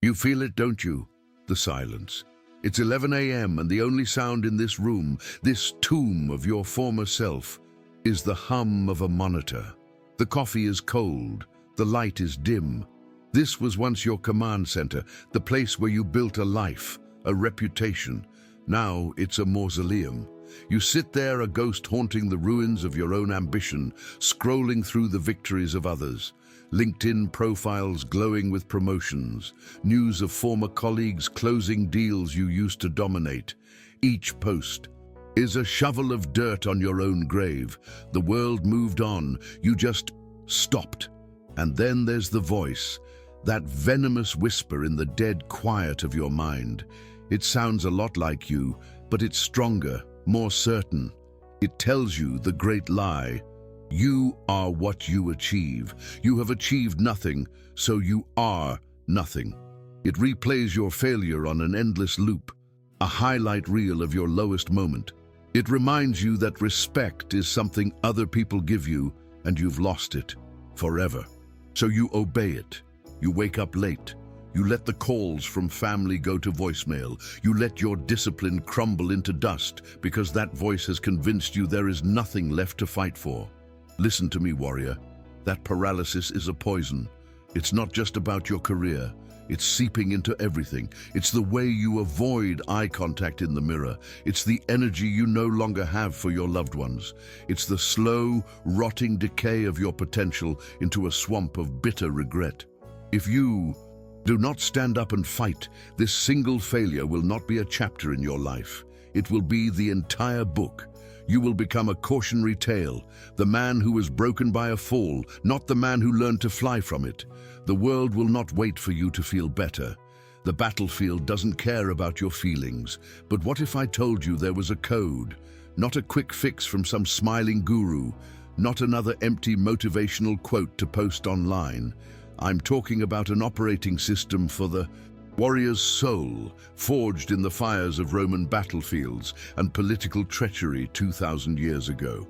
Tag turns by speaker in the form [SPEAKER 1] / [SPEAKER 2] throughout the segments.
[SPEAKER 1] You feel it, don't you? The silence. It's 11 a.m. and the only sound in this room, this tomb of your former self, is the hum of a monitor. The coffee is cold, the light is dim. This was once your command center, the place where you built a life, a reputation. Now it's a mausoleum. You sit there, a ghost haunting the ruins of your own ambition, scrolling through the victories of others. LinkedIn profiles glowing with promotions, news of former colleagues closing deals you used to dominate. Each post is a shovel of dirt on your own grave. The world moved on, you just stopped. And then there's the voice, that venomous whisper in the dead quiet of your mind. It sounds a lot like you, but it's stronger, more certain. It tells you the great lie. You are what you achieve. You have achieved nothing, so you are nothing. It replays your failure on an endless loop, a highlight reel of your lowest moment. It reminds you that respect is something other people give you, and you've lost it forever. So you obey it. You wake up late. You let the calls from family go to voicemail. You let your discipline crumble into dust because that voice has convinced you there is nothing left to fight for. Listen to me, warrior. That paralysis is a poison. It's not just about your career. It's seeping into everything. It's the way you avoid eye contact in the mirror. It's the energy you no longer have for your loved ones. It's the slow, rotting decay of your potential into a swamp of bitter regret. If you do not stand up and fight, this single failure will not be a chapter in your life. It will be the entire book. You will become a cautionary tale, the man who was broken by a fall, not the man who learned to fly from it. The world will not wait for you to feel better. The battlefield doesn't care about your feelings. But what if I told you there was a code, not a quick fix from some smiling guru, not another empty motivational quote to post online? I'm talking about an operating system for the warrior's soul, forged in the fires of Roman battlefields and political treachery 2,000 years ago.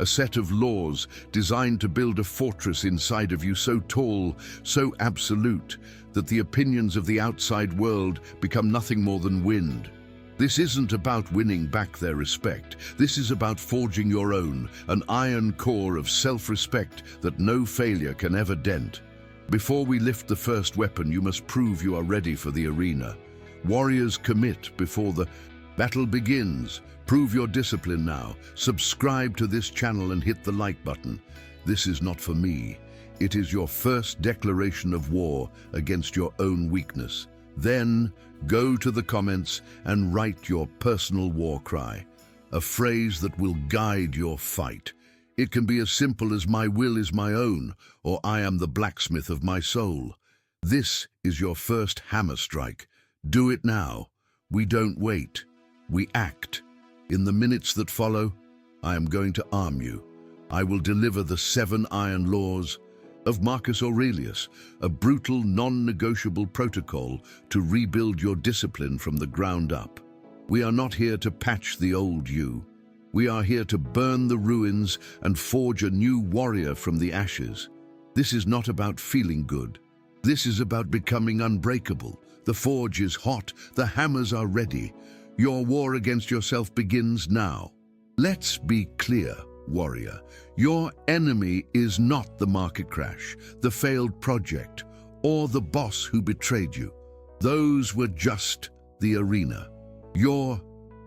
[SPEAKER 1] A set of laws designed to build a fortress inside of you so tall, so absolute, that the opinions of the outside world become nothing more than wind. This isn't about winning back their respect. This is about forging your own, an iron core of self-respect that no failure can ever dent. Before we lift the first weapon, you must prove you are ready for the arena. Warriors commit before the battle begins. Prove your discipline now. Subscribe to this channel and hit the like button. This is not for me. It is your first declaration of war against your own weakness. Then go to the comments and write your personal war cry, a phrase that will guide your fight. It can be as simple as "my will is my own" or "I am the blacksmith of my soul." This is your first hammer strike. Do it now. We don't wait. We act. In the minutes that follow, I am going to arm you. I will deliver the 7 iron laws of Marcus Aurelius, a brutal, non-negotiable protocol to rebuild your discipline from the ground up. We are not here to patch the old you. We are here to burn the ruins and forge a new warrior from the ashes. This is not about feeling good. This is about becoming unbreakable. The forge is hot. The hammers are ready. Your war against yourself begins now. Let's be clear, warrior. Your enemy is not the market crash, the failed project, or the boss who betrayed you. Those were just the arena. Your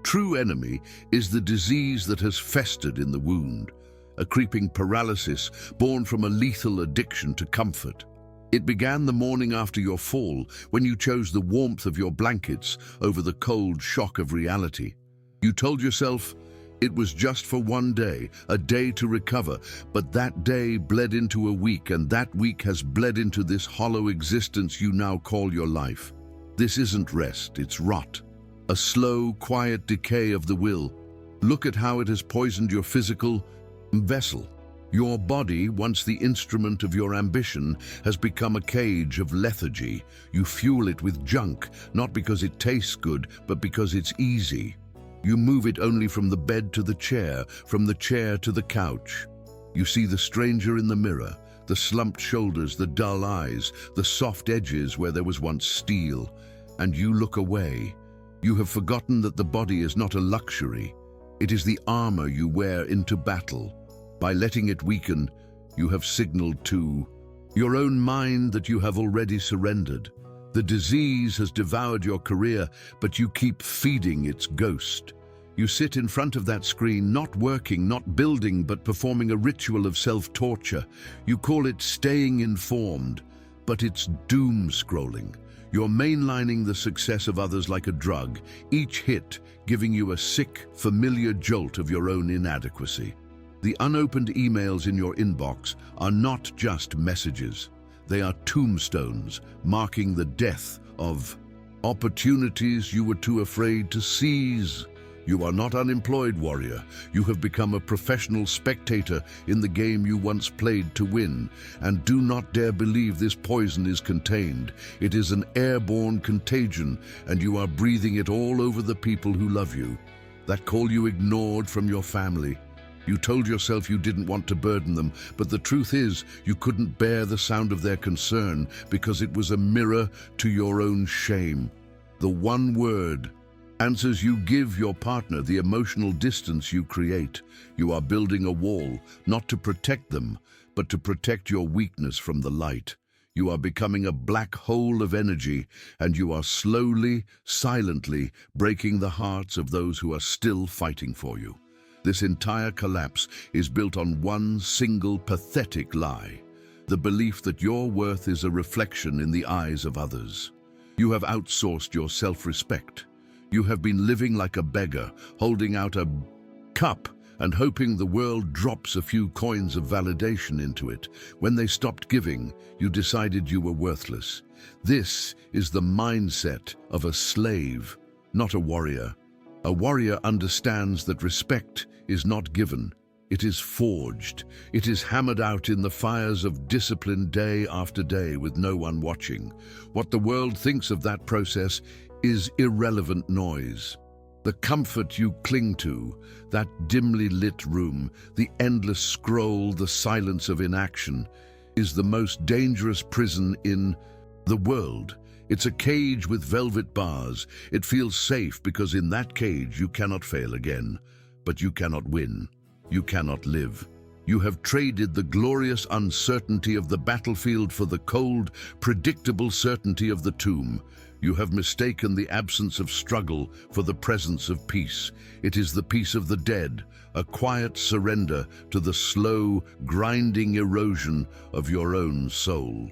[SPEAKER 1] true enemy is the disease that has festered in the wound, a creeping paralysis born from a lethal addiction to comfort. It began the morning after your fall, when you chose the warmth of your blankets over the cold shock of reality. You told yourself it was just for one day, a day to recover, but that day bled into a week, and that week has bled into this hollow existence you now call your life. This isn't rest, it's rot. A slow, quiet decay of the will. Look at how it has poisoned your physical vessel. Your body, once the instrument of your ambition, has become a cage of lethargy. You fuel it with junk, not because it tastes good, but because it's easy. You move it only from the bed to the chair, from the chair to the couch. You see the stranger in the mirror, the slumped shoulders, the dull eyes, the soft edges where there was once steel, and you look away. You have forgotten that the body is not a luxury. It is the armor you wear into battle. By letting it weaken, you have signaled to your own mind that you have already surrendered. The disease has devoured your career, but you keep feeding its ghost. You sit in front of that screen, not working, not building, but performing a ritual of self-torture. You call it staying informed, but it's doom scrolling. You're mainlining the success of others like a drug, each hit giving you a sick, familiar jolt of your own inadequacy. The unopened emails in your inbox are not just messages. They are tombstones marking the death of opportunities you were too afraid to seize. You are not unemployed, warrior. You have become a professional spectator in the game you once played to win. And do not dare believe this poison is contained. It is an airborne contagion, and you are breathing it all over the people who love you. That call you ignored from your family. You told yourself you didn't want to burden them, but the truth is you couldn't bear the sound of their concern because it was a mirror to your own shame. The one word answers you give your partner, the emotional distance you create. You are building a wall, not to protect them, but to protect your weakness from the light. You are becoming a black hole of energy, and you are slowly, silently breaking the hearts of those who are still fighting for you. This entire collapse is built on one single pathetic lie: the belief that your worth is a reflection in the eyes of others. You have outsourced your self-respect. You have been living like a beggar, holding out a cup and hoping the world drops a few coins of validation into it. When they stopped giving, you decided you were worthless. This is the mindset of a slave, not a warrior. A warrior understands that respect is not given. It is forged. It is hammered out in the fires of discipline day after day with no one watching. What the world thinks of that process is irrelevant noise. The comfort you cling to, that dimly lit room, the endless scroll, the silence of inaction, is the most dangerous prison in the world. It's a cage with velvet bars. It feels safe because in that cage you cannot fail again. But you cannot win. You cannot live. You have traded the glorious uncertainty of the battlefield for the cold, predictable certainty of the tomb. You have mistaken the absence of struggle for the presence of peace. It is the peace of the dead, a quiet surrender to the slow, grinding erosion of your own soul.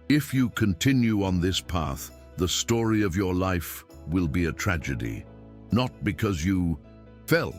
[SPEAKER 1] If you continue on this path, the story of your life will be a tragedy. Not because you fell,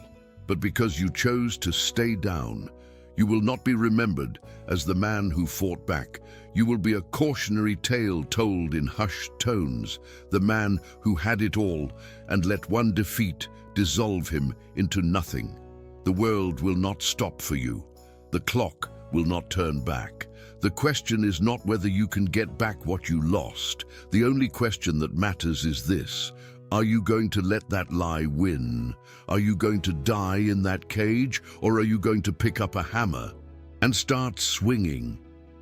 [SPEAKER 1] but because you chose to stay down. You will not be remembered as the man who fought back. You will be a cautionary tale told in hushed tones, the man who had it all and let one defeat dissolve him into nothing. The world will not stop for you. The clock will not turn back. The question is not whether you can get back what you lost. The only question that matters is this: are you going to let that lie win? Are you going to die in that cage, or are you going to pick up a hammer and start swinging?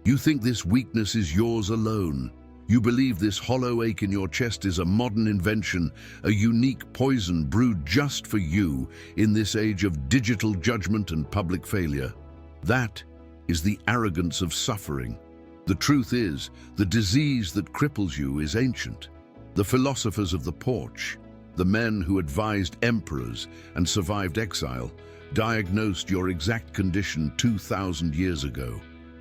[SPEAKER 1] You think this weakness is yours alone. You believe this hollow ache in your chest is a modern invention, a unique poison brewed just for you in this age of digital judgment and public failure. That is the arrogance of suffering. The truth is, the disease that cripples you is ancient. The philosophers of the porch, the men who advised emperors and survived exile, diagnosed your exact condition 2,000 years ago.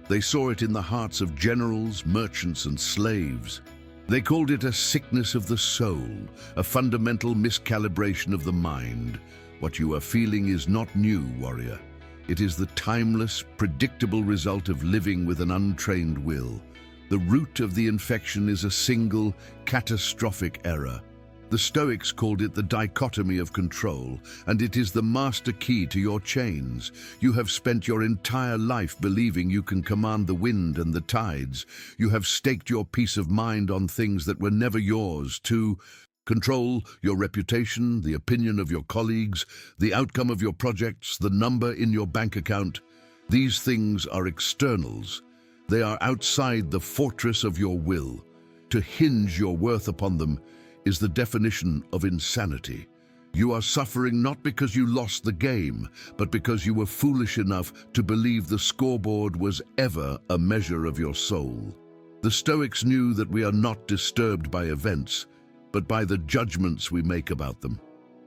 [SPEAKER 1] They saw it in the hearts of generals, merchants, and slaves. They called it a sickness of the soul, a fundamental miscalibration of the mind. What you are feeling is not new, warrior. It is the timeless, predictable result of living with an untrained will. The root of the infection is a single, catastrophic error. The Stoics called it the dichotomy of control, and it is the master key to your chains. You have spent your entire life believing you can command the wind and the tides. You have staked your peace of mind on things that were never yours to control your reputation, the opinion of your colleagues, the outcome of your projects, the number in your bank account. These things are externals. They are outside the fortress of your will. To hinge your worth upon them is the definition of insanity. You are suffering not because you lost the game, but because you were foolish enough to believe the scoreboard was ever a measure of your soul. The Stoics knew that we are not disturbed by events, but by the judgments we make about them.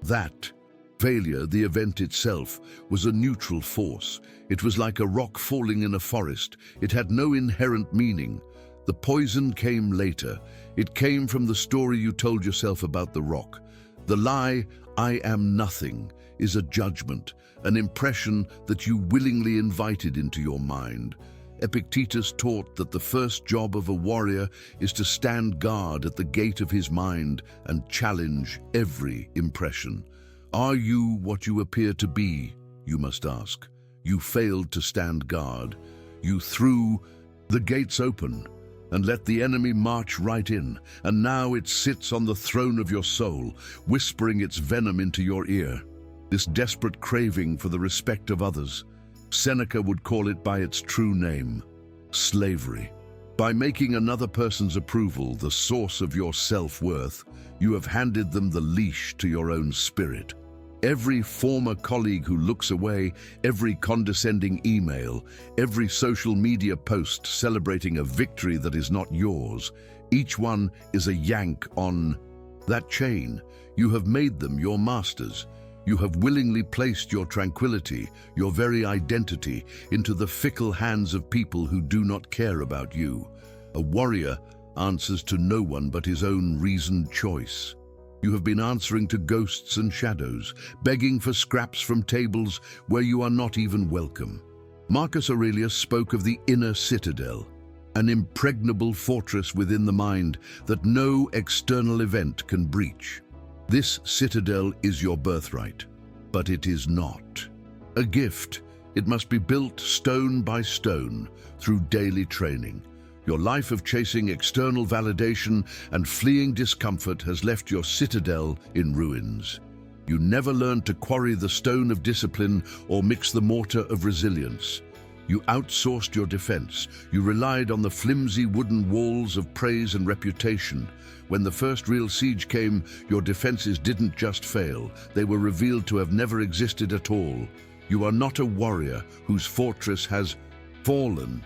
[SPEAKER 1] That failure, the event itself, was a neutral force. It was like a rock falling in a forest. It had no inherent meaning. The poison came later. It came from the story you told yourself about the rock. The lie, "I am nothing," is a judgment, an impression that you willingly invited into your mind. Epictetus taught that the first job of a warrior is to stand guard at the gate of his mind and challenge every impression. Are you what you appear to be, you must ask. You failed to stand guard. You threw the gates open and let the enemy march right in, and now it sits on the throne of your soul, whispering its venom into your ear. This desperate craving for the respect of others, Seneca would call it by its true name: slavery. By making another person's approval the source of your self-worth, you have handed them the leash to your own spirit. Every former colleague who looks away, every condescending email, every social media post celebrating a victory that is not yours, each one is a yank on that chain. You have made them your masters. You have willingly placed your tranquility, your very identity, into the fickle hands of people who do not care about you. A warrior answers to no one but his own reasoned choice. You have been answering to ghosts and shadows, begging for scraps from tables where you are not even welcome. Marcus Aurelius spoke of the inner citadel, an impregnable fortress within the mind that no external event can breach. This citadel is your birthright, but it is not a gift. It must be built stone by stone through daily training. Your life of chasing external validation and fleeing discomfort has left your citadel in ruins. You never learned to quarry the stone of discipline or mix the mortar of resilience. You outsourced your defense. You relied on the flimsy wooden walls of praise and reputation. When the first real siege came, your defenses didn't just fail. They were revealed to have never existed at all. You are not a warrior whose fortress has fallen.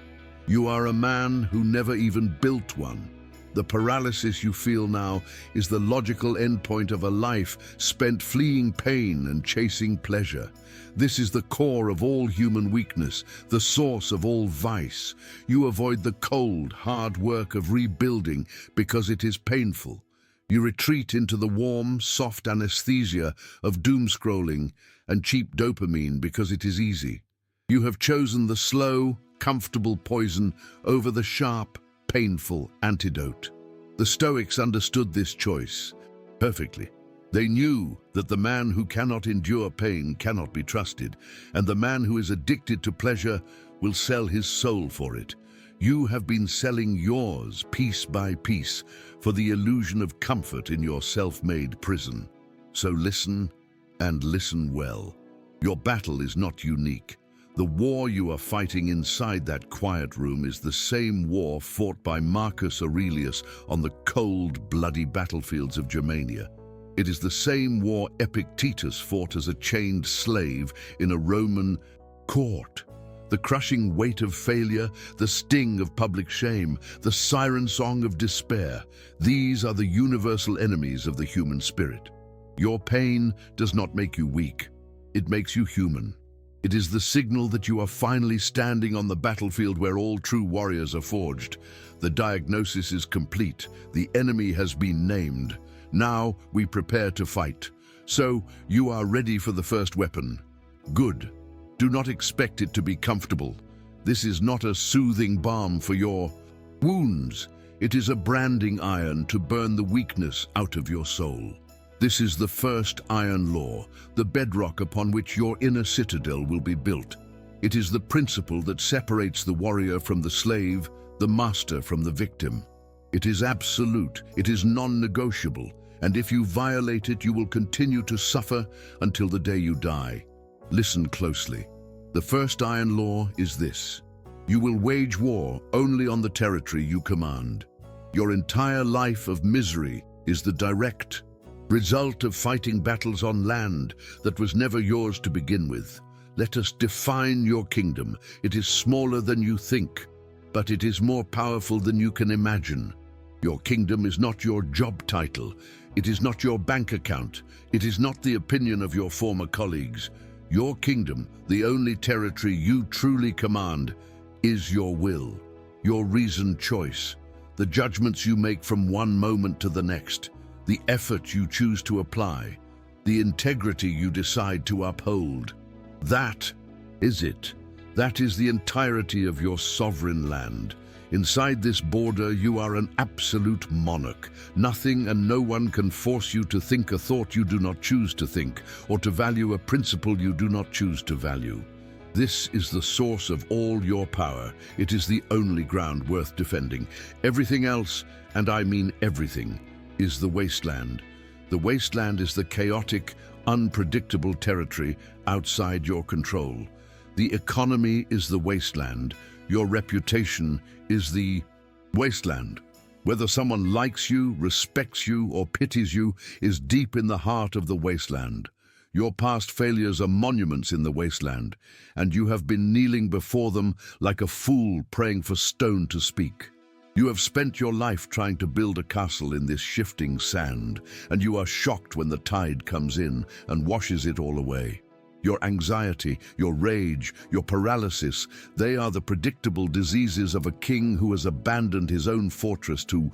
[SPEAKER 1] You are a man who never even built one. The paralysis you feel now is the logical endpoint of a life spent fleeing pain and chasing pleasure. This is the core of all human weakness, the source of all vice. You avoid the cold, hard work of rebuilding because it is painful. You retreat into the warm, soft anesthesia of doom-scrolling and cheap dopamine because it is easy. You have chosen the slow, comfortable poison over the sharp, painful antidote. The Stoics understood this choice perfectly. They knew that the man who cannot endure pain cannot be trusted, and the man who is addicted to pleasure will sell his soul for it. You have been selling yours piece by piece for the illusion of comfort in your self-made prison. So listen, and listen well. Your battle is not unique. The war you are fighting inside that quiet room is the same war fought by Marcus Aurelius on the cold, bloody battlefields of Germania. It is the same war Epictetus fought as a chained slave in a Roman court. The crushing weight of failure, the sting of public shame, the siren song of despair, these are the universal enemies of the human spirit. Your pain does not make you weak. It makes you human. It is the signal that you are finally standing on the battlefield where all true warriors are forged. The diagnosis is complete. The enemy has been named. Now we prepare to fight. So you are ready for the first weapon. Good. Do not expect it to be comfortable. This is not a soothing balm for your wounds. It is a branding iron to burn the weakness out of your soul. This is the first iron law, the bedrock upon which your inner citadel will be built. It is the principle that separates the warrior from the slave, the master from the victim. It is absolute, it is non-negotiable, and if you violate it, you will continue to suffer until the day you die. Listen closely. The first iron law is this: You will wage war only on the territory you command. Your entire life of misery is the direct result of fighting battles on land that was never yours to begin with. Let us define your kingdom. It is smaller than you think, but it is more powerful than you can imagine. Your kingdom is not your job title. It is not your bank account. It is not the opinion of your former colleagues. Your kingdom, the only territory you truly command, is your will, your reasoned choice, the judgments you make from one moment to the next, the effort you choose to apply, the integrity you decide to uphold. That is it. That is the entirety of your sovereign land. Inside this border, you are an absolute monarch. Nothing and no one can force you to think a thought you do not choose to think, or to value a principle you do not choose to value. This is the source of all your power. It is the only ground worth defending. Everything else, and I mean everything, is the wasteland. The wasteland is the chaotic, unpredictable territory outside your control. The economy is the wasteland. Your reputation is the wasteland. Whether someone likes you, respects you, or pities you is deep in the heart of the wasteland. Your past failures are monuments in the wasteland, and you have been kneeling before them like a fool praying for stone to speak. You have spent your life trying to build a castle in this shifting sand, and you are shocked when the tide comes in and washes it all away. Your anxiety, your rage, your paralysis, they are the predictable diseases of a king who has abandoned his own fortress to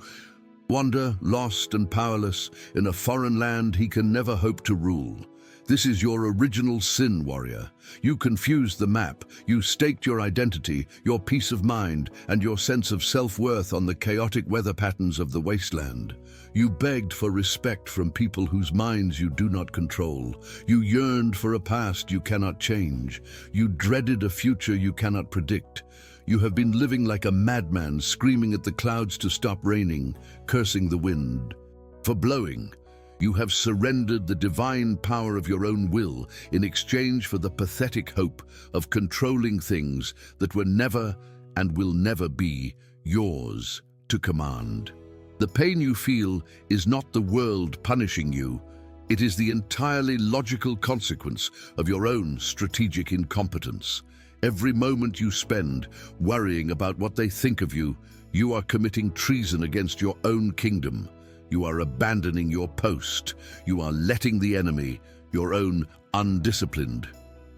[SPEAKER 1] wander, lost and powerless, in a foreign land he can never hope to rule. This is your original sin, warrior. You confused the map. You staked your identity, your peace of mind, and your sense of self-worth on the chaotic weather patterns of the wasteland. You begged for respect from people whose minds you do not control. You yearned for a past you cannot change. You dreaded a future you cannot predict. You have been living like a madman, screaming at the clouds to stop raining, cursing the wind for blowing. You have surrendered the divine power of your own will in exchange for the pathetic hope of controlling things that were never and will never be yours to command. The pain you feel is not the world punishing you. It is the entirely logical consequence of your own strategic incompetence. Every moment you spend worrying about what they think of you, you are committing treason against your own kingdom. You are abandoning your post. You are letting the enemy, your own undisciplined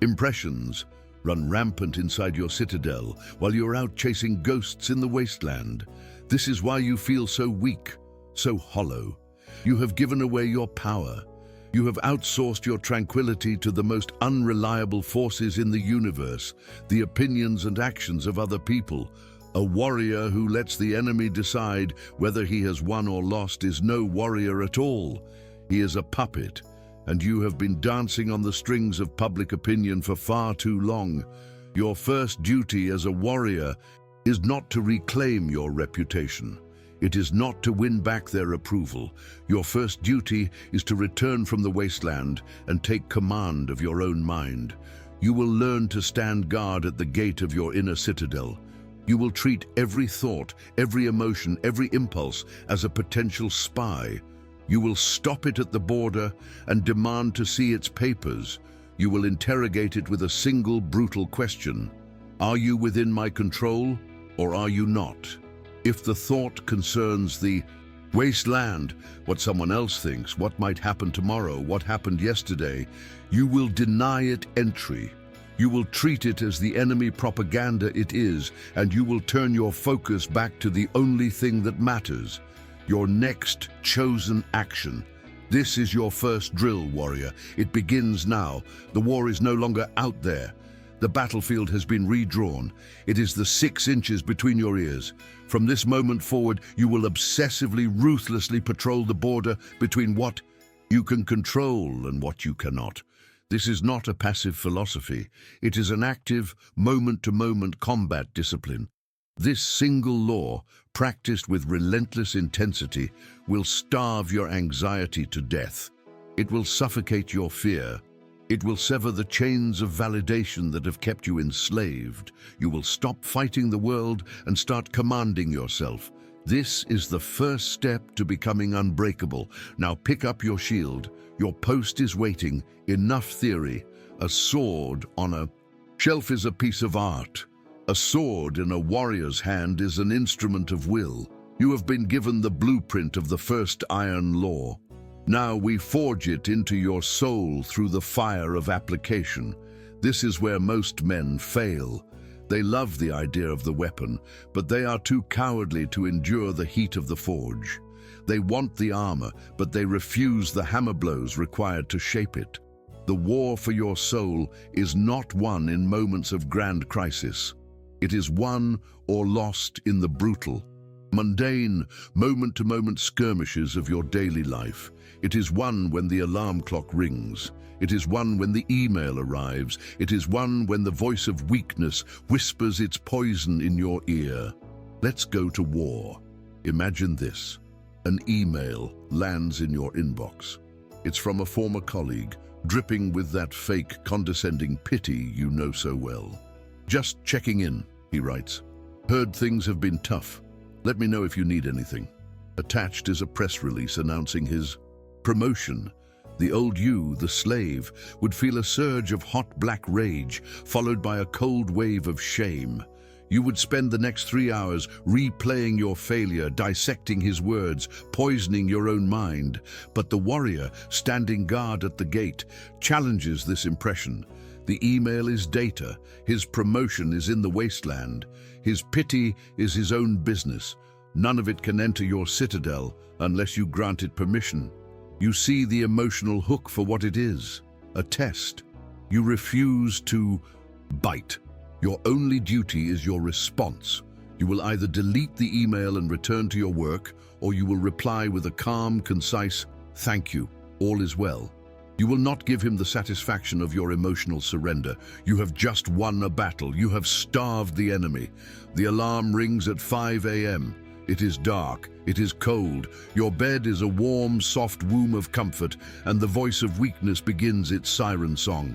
[SPEAKER 1] impressions, run rampant inside your citadel while you're out chasing ghosts in the wasteland. This is why you feel so weak, so hollow. You have given away your power. You have outsourced your tranquility to the most unreliable forces in the universe, the opinions and actions of other people. A warrior who lets the enemy decide whether he has won or lost is no warrior at all. He is a puppet, and you have been dancing on the strings of public opinion for far too long. Your first duty as a warrior is not to reclaim your reputation. It is not to win back their approval. Your first duty is to return from the wasteland and take command of your own mind. You will learn to stand guard at the gate of your inner citadel. You will treat every thought, every emotion, every impulse as a potential spy. You will stop it at the border and demand to see its papers. You will interrogate it with a single brutal question. Are you within my control, or are you not? If the thought concerns the wasteland, what someone else thinks, what might happen tomorrow, what happened yesterday, you will deny it entry. You will treat it as the enemy propaganda it is, and you will turn your focus back to the only thing that matters, your next chosen action. This is your first drill, warrior. It begins now. The war is no longer out there. The battlefield has been redrawn. It is the 6 inches between your ears. From this moment forward, you will obsessively, ruthlessly patrol the border between what you can control and what you cannot. This is not a passive philosophy. It is an active, moment-to-moment combat discipline. This single law, practiced with relentless intensity, will starve your anxiety to death. It will suffocate your fear. It will sever the chains of validation that have kept you enslaved. You will stop fighting the world and start commanding yourself. This is the first step to becoming unbreakable. Now pick up your shield. Your post is waiting. Enough theory. A sword on a shelf is a piece of art. A sword in a warrior's hand is an instrument of will. You have been given the blueprint of the first iron law. Now we forge it into your soul through the fire of application. This is where most men fail. They love the idea of the weapon, but they are too cowardly to endure the heat of the forge. They want the armor, but they refuse the hammer blows required to shape it. The war for your soul is not won in moments of grand crisis. It is won or lost in the brutal, mundane, moment-to-moment skirmishes of your daily life. It is won when the alarm clock rings. It is won when the email arrives. It is won when the voice of weakness whispers its poison in your ear. Let's go to war. Imagine this. An email lands in your inbox. It's from a former colleague, dripping with that fake, condescending pity you know so well. "Just checking in," he writes. "Heard things have been tough. Let me know if you need anything." Attached is a press release announcing his promotion. The old you, the slave, would feel a surge of hot black rage, followed by a cold wave of shame. You would spend the next 3 hours replaying your failure, dissecting his words, poisoning your own mind. But the warrior, standing guard at the gate, challenges this impression. The email is data. His promotion is in the wasteland. His pity is his own business. None of it can enter your citadel unless you grant it permission. You see the emotional hook for what it is, a test. You refuse to bite. Your only duty is your response. You will either delete the email and return to your work, or you will reply with a calm, concise, "Thank you, all is well." You will not give him the satisfaction of your emotional surrender. You have just won a battle. You have starved the enemy. The alarm rings at 5 a.m. It is dark. It is cold. Your bed is a warm, soft womb of comfort, and the voice of weakness begins its siren song.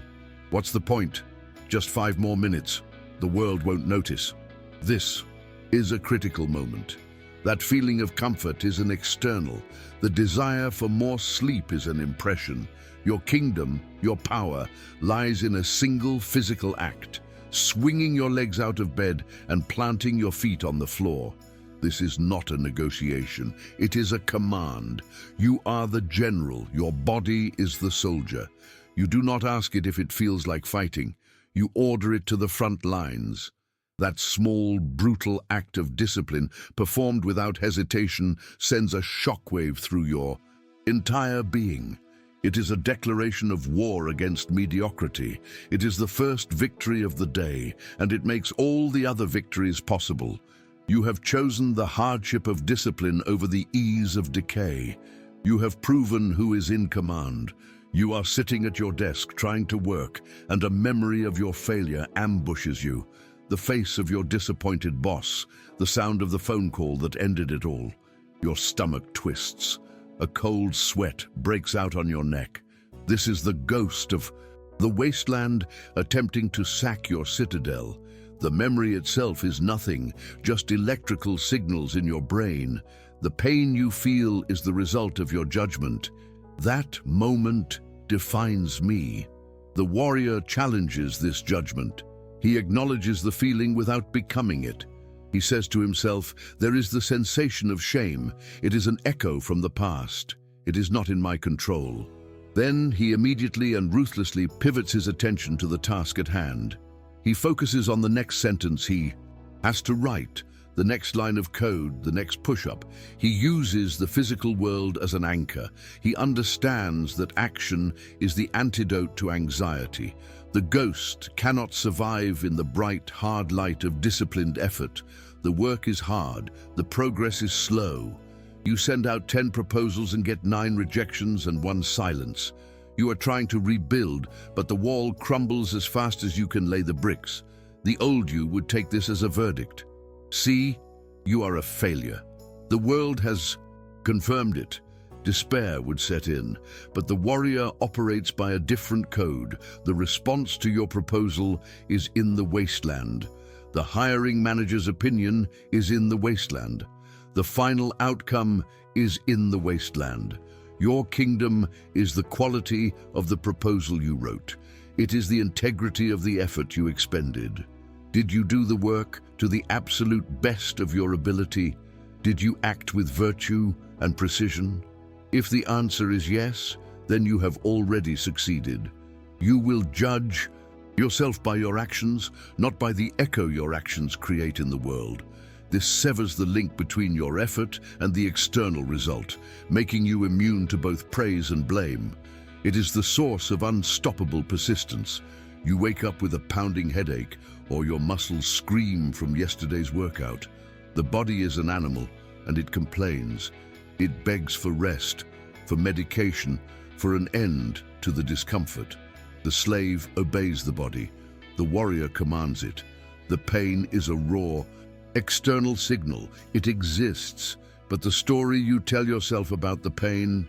[SPEAKER 1] What's the point? Just 5 more minutes. The world won't notice. This is a critical moment. That feeling of comfort is an external. The desire for more sleep is an impression. Your kingdom, your power, lies in a single physical act, swinging your legs out of bed and planting your feet on the floor. This is not a negotiation. It is a command. You are the general. Your body is the soldier. You do not ask it if it feels like fighting. You order it to the front lines. That small, brutal act of discipline, performed without hesitation, sends a shockwave through your entire being. It is a declaration of war against mediocrity. It is the first victory of the day, and it makes all the other victories possible. You have chosen the hardship of discipline over the ease of decay. You have proven who is in command. You are sitting at your desk trying to work, and a memory of your failure ambushes you. The face of your disappointed boss, the sound of the phone call that ended it all. Your stomach twists. A cold sweat breaks out on your neck. This is the ghost of the wasteland attempting to sack your citadel. The memory itself is nothing, just electrical signals in your brain. The pain you feel is the result of your judgment. That moment defines me. The warrior challenges this judgment. He acknowledges the feeling without becoming it. He says to himself, "There is the sensation of shame. It is an echo from the past. It is not in my control." Then he immediately and ruthlessly pivots his attention to the task at hand. He focuses on the next sentence he has to write, the next line of code, the next push-up. He uses the physical world as an anchor. He understands that action is the antidote to anxiety. The ghost cannot survive in the bright, hard light of disciplined effort. The work is hard. The progress is slow. You send out 10 proposals and get 9 rejections and 1 silence. You are trying to rebuild, but the wall crumbles as fast as you can lay the bricks. The old you would take this as a verdict. "See, you are a failure. The world has confirmed it. despair would set in. But the warrior operates by a different code. The response to your proposal is in the wasteland. The hiring manager's opinion is in the wasteland. The final outcome is in the wasteland. Your kingdom is the quality of the proposal you wrote. It is the integrity of the effort you expended. Did you do the work to the absolute best of your ability? Did you act with virtue and precision? If the answer is yes, then you have already succeeded. You will judge yourself by your actions, not by the echo your actions create in the world. This severs the link between your effort and the external result, making you immune to both praise and blame. It is the source of unstoppable persistence. You wake up with a pounding headache, or your muscles scream from yesterday's workout. The body is an animal, and it complains. It begs for rest, for medication, for an end to the discomfort. The slave obeys the body. The warrior commands it. The pain is a raw, external signal. It exists, but the story you tell yourself about the pain,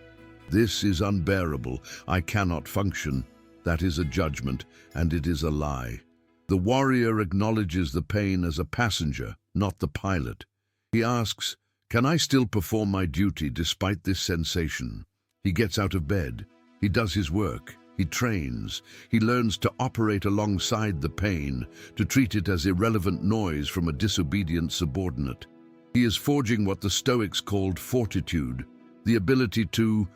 [SPEAKER 1] this is unbearable, I cannot function, that is a judgment, and it is a lie. The warrior acknowledges the pain as a passenger, not the pilot. He asks, can I still perform my duty despite this sensation? He gets out of bed. He does his work. He trains. He learns to operate alongside the pain, to treat it as irrelevant noise from a disobedient subordinate. He is forging what the Stoics called fortitude, the ability to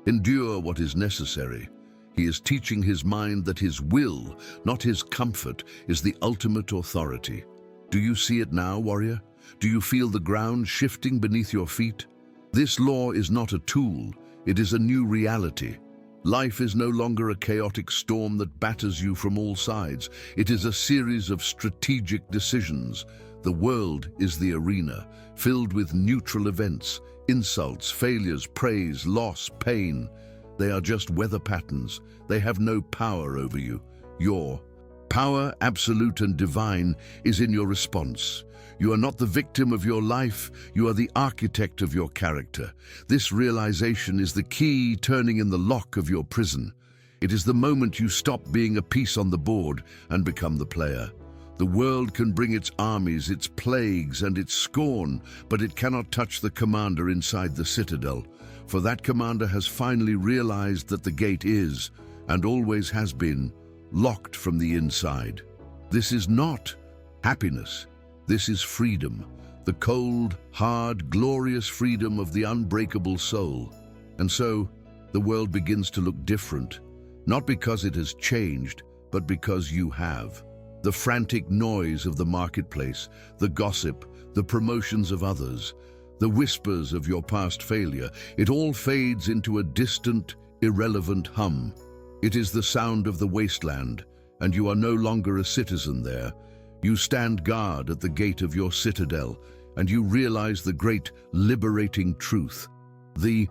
[SPEAKER 1] endure what is necessary. He is teaching his mind that his will, not his comfort, is the ultimate authority. Do you see it now, warrior? Do you feel the ground shifting beneath your feet? This law is not a tool, it is a new reality. Life is no longer a chaotic storm that batters you from all sides. It is a series of strategic decisions. The world is the arena, filled with neutral events, insults, failures, praise, loss, pain. They are just weather patterns. They have no power over you. Your power, absolute and divine, is in your response. You are not the victim of your life, you are the architect of your character. This realization is the key turning in the lock of your prison. It is the moment you stop being a piece on the board and become the player. The world can bring its armies, its plagues, and its scorn, but it cannot touch the commander inside the citadel. For that commander has finally realized that the gate is, and always has been, locked from the inside. This is not happiness. This is freedom, the cold, hard, glorious freedom of the unbreakable soul. And so, the world begins to look different, not because it has changed, but because you have. The frantic noise of the marketplace, the gossip, the promotions of others, the whispers of your past failure, it all fades into a distant, irrelevant hum. It is the sound of the wasteland, and you are no longer a citizen there. You stand guard at the gate of your citadel, and you realize the great liberating truth. The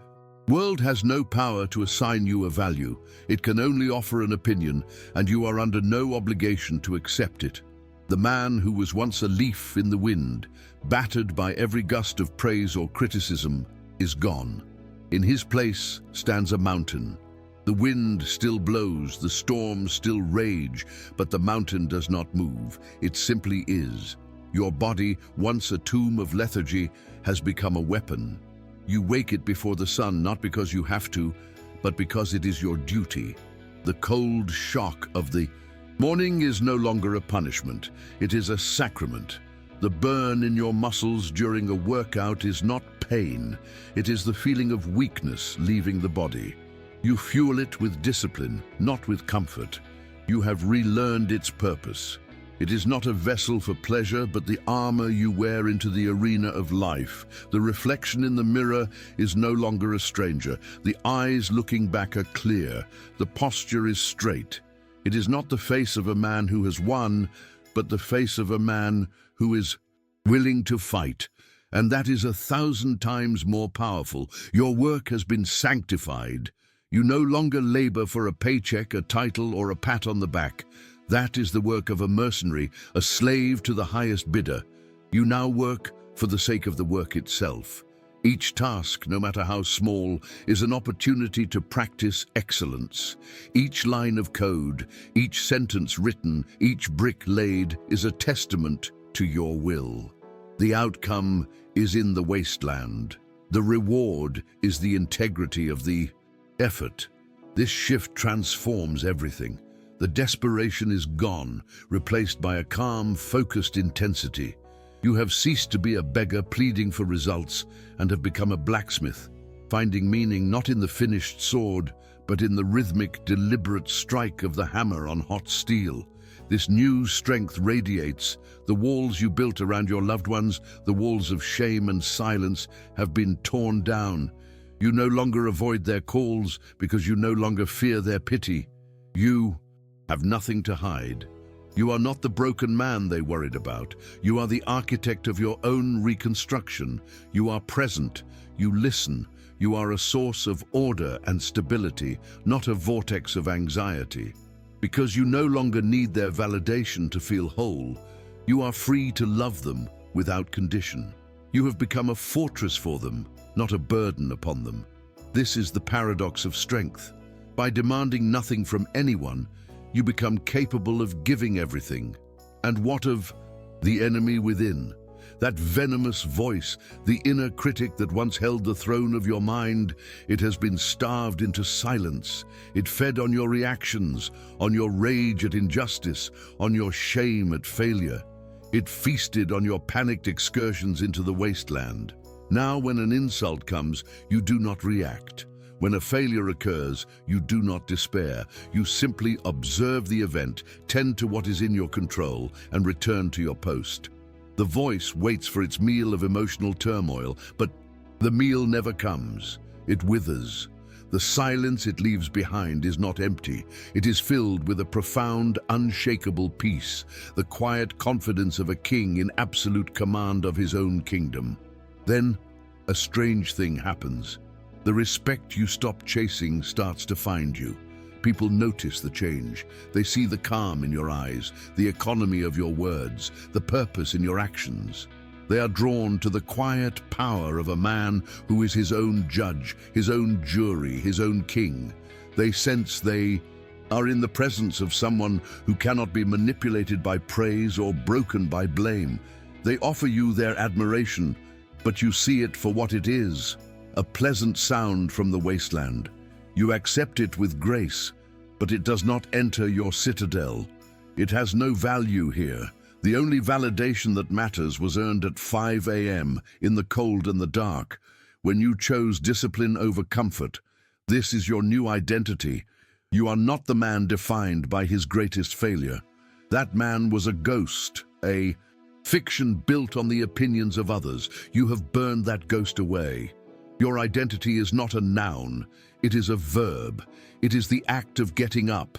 [SPEAKER 1] world has no power to assign you a value. It can only offer an opinion, and you are under no obligation to accept it. The man who was once a leaf in the wind, battered by every gust of praise or criticism, is gone. In his place stands a mountain. The wind still blows, the storms still rage, but the mountain does not move. It simply is. Your body, once a tomb of lethargy, has become a weapon. You wake it before the sun, not because you have to, but because it is your duty. The cold shock of the morning is no longer a punishment. It is a sacrament. The burn in your muscles during a workout is not pain. It is the feeling of weakness leaving the body. You fuel it with discipline, not with comfort. You have relearned its purpose. It is not a vessel for pleasure, but the armor you wear into the arena of life. The reflection in the mirror is no longer a stranger. The eyes looking back are clear. The posture is straight. It is not the face of a man who has won, but the face of a man who is willing to fight. And that is 1,000 times more powerful. Your work has been sanctified. You no longer labor for a paycheck, a title, or a pat on the back. That is the work of a mercenary, a slave to the highest bidder. You now work for the sake of the work itself. Each task, no matter how small, is an opportunity to practice excellence. Each line of code, each sentence written, each brick laid is a testament to your will. The outcome is in the wasteland. The reward is the integrity of the effort. This shift transforms everything. The desperation is gone, replaced by a calm, focused intensity. You have ceased to be a beggar pleading for results and have become a blacksmith, finding meaning not in the finished sword, but in the rhythmic, deliberate strike of the hammer on hot steel. This new strength radiates. The walls you built around your loved ones, the walls of shame and silence, have been torn down. You no longer avoid their calls because you no longer fear their pity. You have nothing to hide. You are not the broken man they worried about. You are the architect of your own reconstruction. You are present. You listen. You are a source of order and stability, not a vortex of anxiety. Because you no longer need their validation to feel whole, you are free to love them without condition. You have become a fortress for them, not a burden upon them. This is the paradox of strength. By demanding nothing from anyone, you become capable of giving everything. And what of the enemy within? That venomous voice, the inner critic that once held the throne of your mind, it has been starved into silence. It fed on your reactions, on your rage at injustice, on your shame at failure. It feasted on your panicked excursions into the wasteland. Now, when an insult comes, you do not react. When a failure occurs, you do not despair. You simply observe the event, tend to what is in your control, and return to your post. The voice waits for its meal of emotional turmoil, but the meal never comes. It withers. The silence it leaves behind is not empty. It is filled with a profound, unshakable peace, the quiet confidence of a king in absolute command of his own kingdom. Then, a strange thing happens. The respect you stopped chasing starts to find you. People notice the change. They see the calm in your eyes, the economy of your words, the purpose in your actions. They are drawn to the quiet power of a man who is his own judge, his own jury, his own king. They sense they are in the presence of someone who cannot be manipulated by praise or broken by blame. They offer you their admiration, but you see it for what it is, a pleasant sound from the wasteland. You accept it with grace, but it does not enter your citadel. It has no value here. The only validation that matters was earned at 5 a.m. in the cold and the dark, when you chose discipline over comfort. This is your new identity. You are not the man defined by his greatest failure. That man was a ghost, a fiction built on the opinions of others. You have burned that ghost away. Your identity is not a noun. It is a verb. It is the act of getting up.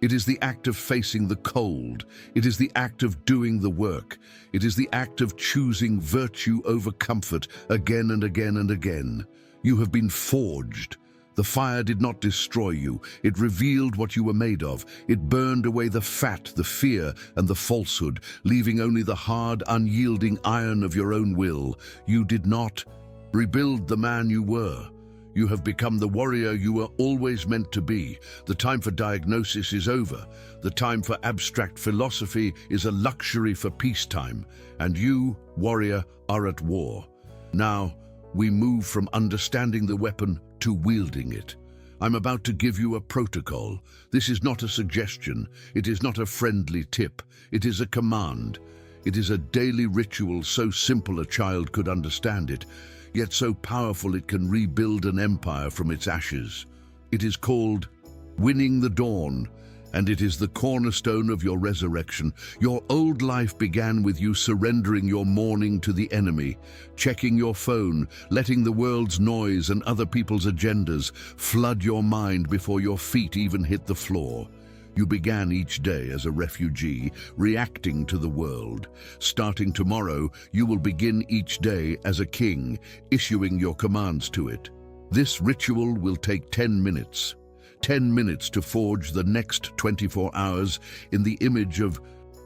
[SPEAKER 1] It is the act of facing the cold. It is the act of doing the work. It is the act of choosing virtue over comfort again and again and again. You have been forged. The fire did not destroy you. It revealed what you were made of. It burned away the fat, the fear, and the falsehood, leaving only the hard, unyielding iron of your own will. You did not rebuild the man you were. You have become the warrior you were always meant to be. The time for diagnosis is over. The time for abstract philosophy is a luxury for peacetime. And you, warrior, are at war. Now, we move from understanding the weapon to wielding it. I'm about to give you a protocol. This is not a suggestion. It is not a friendly tip. It is a command. It is a daily ritual so simple a child could understand it, yet so powerful it can rebuild an empire from its ashes. It is called winning the dawn, and it is the cornerstone of your resurrection. Your old life began with you surrendering your morning to the enemy, checking your phone, letting the world's noise and other people's agendas flood your mind before your feet even hit the floor. You began each day as a refugee, reacting to the world. Starting tomorrow, you will begin each day as a king, issuing your commands to it. This ritual will take 10 minutes. 10 minutes to forge the next 24 hours in the image of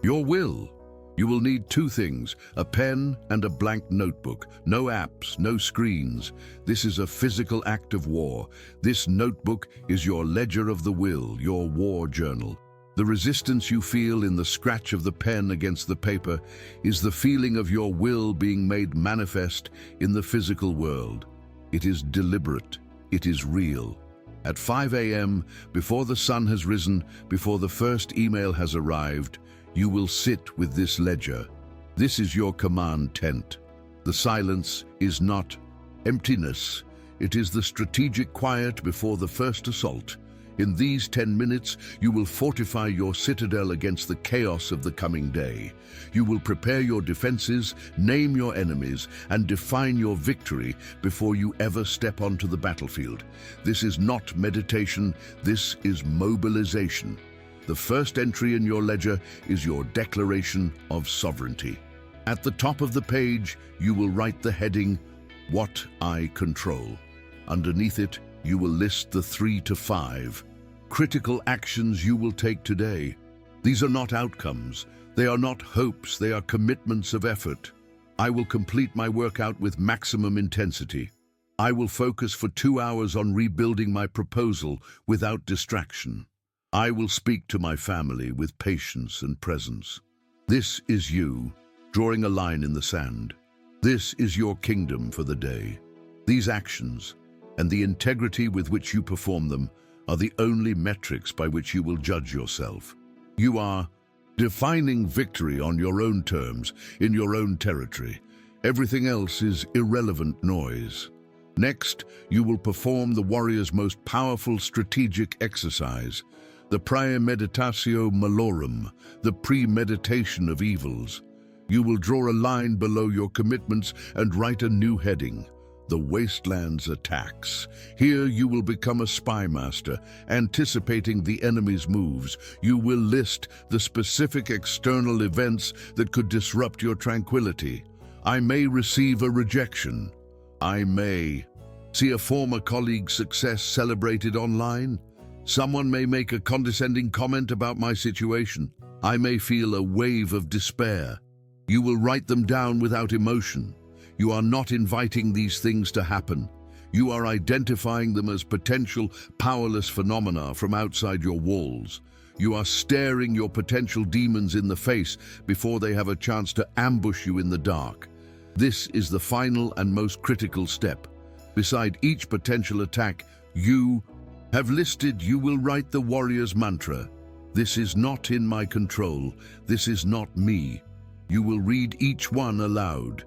[SPEAKER 1] your will. You will need two things, a pen and a blank notebook. No apps, no screens. This is a physical act of war. This notebook is your ledger of the will, your war journal. The resistance you feel in the scratch of the pen against the paper is the feeling of your will being made manifest in the physical world. It is deliberate. It is real. At 5 a.m., before the sun has risen, before the first email has arrived, you will sit with this ledger. This is your command tent. The silence is not emptiness. It is the strategic quiet before the first assault. In these 10 minutes, you will fortify your citadel against the chaos of the coming day. You will prepare your defenses, name your enemies, and define your victory before you ever step onto the battlefield. This is not meditation, this is mobilization. The first entry in your ledger is your declaration of sovereignty. At the top of the page, you will write the heading, "What I Control." Underneath it, you will list the 3 to 5 critical actions you will take today. These are not outcomes. They are not hopes. They are commitments of effort. I will complete my workout with maximum intensity. I will focus for 2 hours on rebuilding my proposal without distraction. I will speak to my family with patience and presence. This is you, drawing a line in the sand. This is your kingdom for the day. These actions, and the integrity with which you perform them, are the only metrics by which you will judge yourself. You are defining victory on your own terms, in your own territory. Everything else is irrelevant noise. Next, you will perform the warrior's most powerful strategic exercise, the praemeditatio malorum, the premeditation of evils. You will draw a line below your commitments and write a new heading, the wasteland's attacks. Here you will become a spy master, anticipating the enemy's moves. You will list the specific external events that could disrupt your tranquility. I may receive a rejection. I may see a former colleague's success celebrated online. Someone may make a condescending comment about my situation. I may feel a wave of despair. You will write them down without emotion. You are not inviting these things to happen. You are identifying them as potential powerless phenomena from outside your walls. You are staring your potential demons in the face before they have a chance to ambush you in the dark. This is the final and most critical step. Beside each potential attack, you will write the warrior's mantra. This is not in my control. This is not me. You will read each one aloud.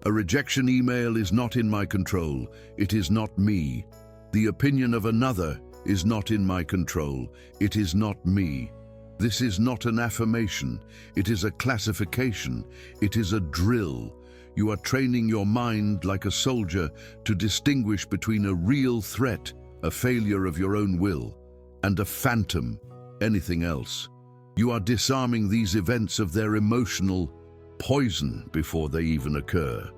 [SPEAKER 1] A rejection email is not in my control. It is not me. The opinion of another is not in my control. It is not me. This is not an affirmation. It is a classification. It is a drill. You are training your mind like a soldier to distinguish between a real threat, a failure of your own will, and a phantom, anything else. You are disarming these events of their emotional poison before they even occur.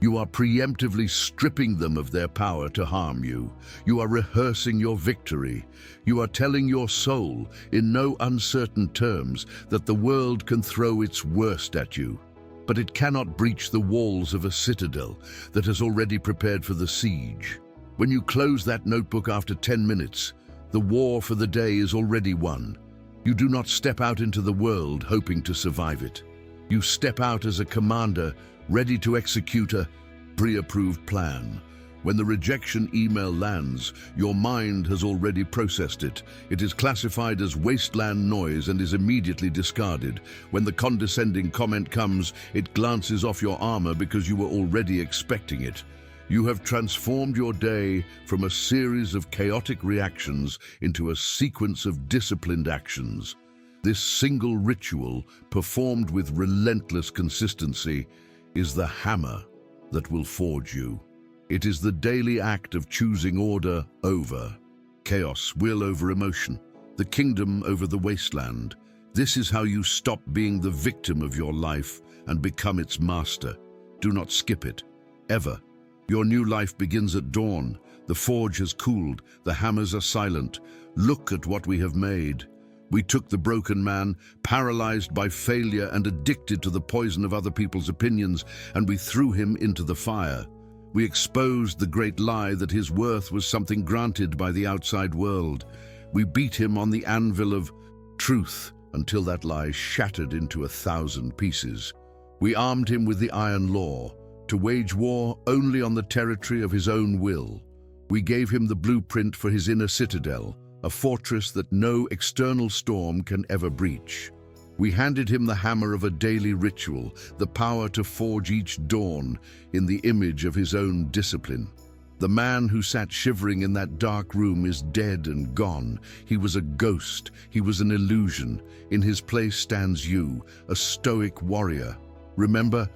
[SPEAKER 1] You are preemptively stripping them of their power to harm you. You are rehearsing your victory. You are telling your soul, in no uncertain terms, that the world can throw its worst at you, but it cannot breach the walls of a citadel that has already prepared for the siege. When you close that notebook after 10 minutes, the war for the day is already won. You do not step out into the world hoping to survive it. You step out as a commander, ready to execute a pre-approved plan. When the rejection email lands, your mind has already processed it. It is classified as wasteland noise and is immediately discarded. When the condescending comment comes, it glances off your armor because you were already expecting it. You have transformed your day from a series of chaotic reactions into a sequence of disciplined actions. This single ritual, performed with relentless consistency, is the hammer that will forge you. It is the daily act of choosing order over chaos, will over emotion, the kingdom over the wasteland. This is how you stop being the victim of your life and become its master. Do not skip it, ever. Your new life begins at dawn. The forge has cooled, the hammers are silent. Look at what we have made. We took the broken man, paralyzed by failure and addicted to the poison of other people's opinions, and we threw him into the fire. We exposed the great lie that his worth was something granted by the outside world. We beat him on the anvil of truth until that lie shattered into 1,000 pieces. We armed him with the iron law, to wage war only on the territory of his own will. We gave him the blueprint for his inner citadel, a fortress that no external storm can ever breach. We handed him the hammer of a daily ritual, the power to forge each dawn in the image of his own discipline. The man who sat shivering in that dark room is dead and gone. He was a ghost. He was an illusion. In his place stands you, a stoic warrior. Remember,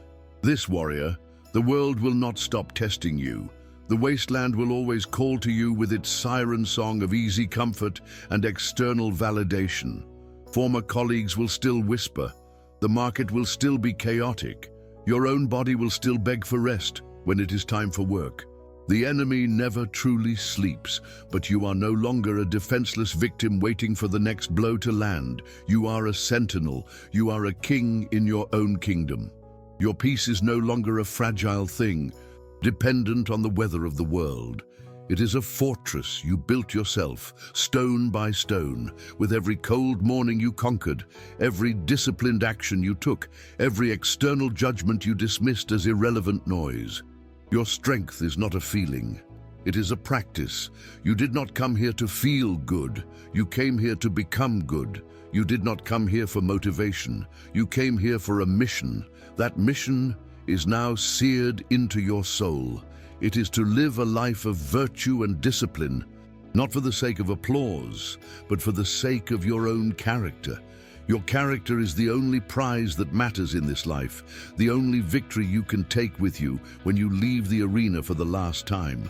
[SPEAKER 1] this warrior, the world will not stop testing you. The wasteland will always call to you with its siren song of easy comfort and external validation. Former colleagues will still whisper. The market will still be chaotic. Your own body will still beg for rest when it is time for work. The enemy never truly sleeps, but you are no longer a defenseless victim waiting for the next blow to land. You are a sentinel. You are a king in your own kingdom. Your peace is no longer a fragile thing, dependent on the weather of the world. It is a fortress you built yourself, stone by stone, with every cold morning you conquered, every disciplined action you took, every external judgment you dismissed as irrelevant noise. Your strength is not a feeling. It is a practice. You did not come here to feel good. You came here to become good. You did not come here for motivation. You came here for a mission. That mission is now seared into your soul. It is to live a life of virtue and discipline, not for the sake of applause, but for the sake of your own character. Your character is the only prize that matters in this life, the only victory you can take with you when you leave the arena for the last time.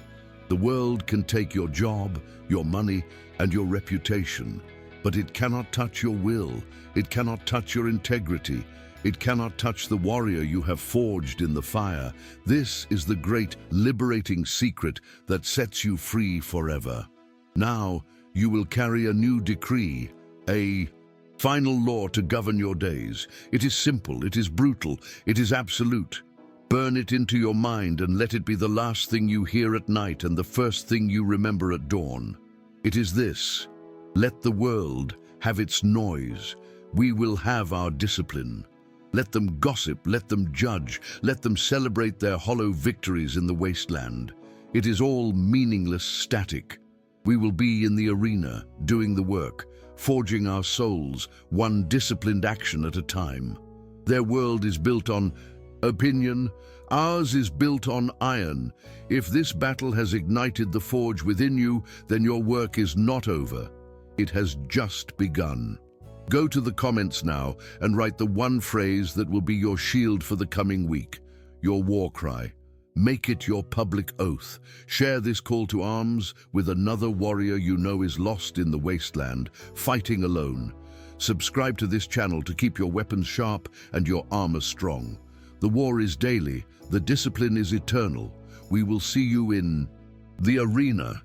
[SPEAKER 1] The world can take your job, your money, and your reputation, but it cannot touch your will. It cannot touch your integrity. It cannot touch the warrior you have forged in the fire. This is the great liberating secret that sets you free forever. Now you will carry a new decree, a final law to govern your days. It is simple, it is brutal, it is absolute. Burn it into your mind and let it be the last thing you hear at night and the first thing you remember at dawn. It is this: let the world have its noise. We will have our discipline. Let them gossip, let them judge, let them celebrate their hollow victories in the wasteland. It is all meaningless static. We will be in the arena, doing the work, forging our souls, one disciplined action at a time. Their world is built on opinion. Ours is built on iron. If this battle has ignited the forge within you, then your work is not over. It has just begun. Go to the comments now and write the one phrase that will be your shield for the coming week, your war cry. Make it your public oath. Share this call to arms with another warrior you know is lost in the wasteland, fighting alone. Subscribe to this channel to keep your weapons sharp and your armor strong. The war is daily, the discipline is eternal. We will see you in the arena.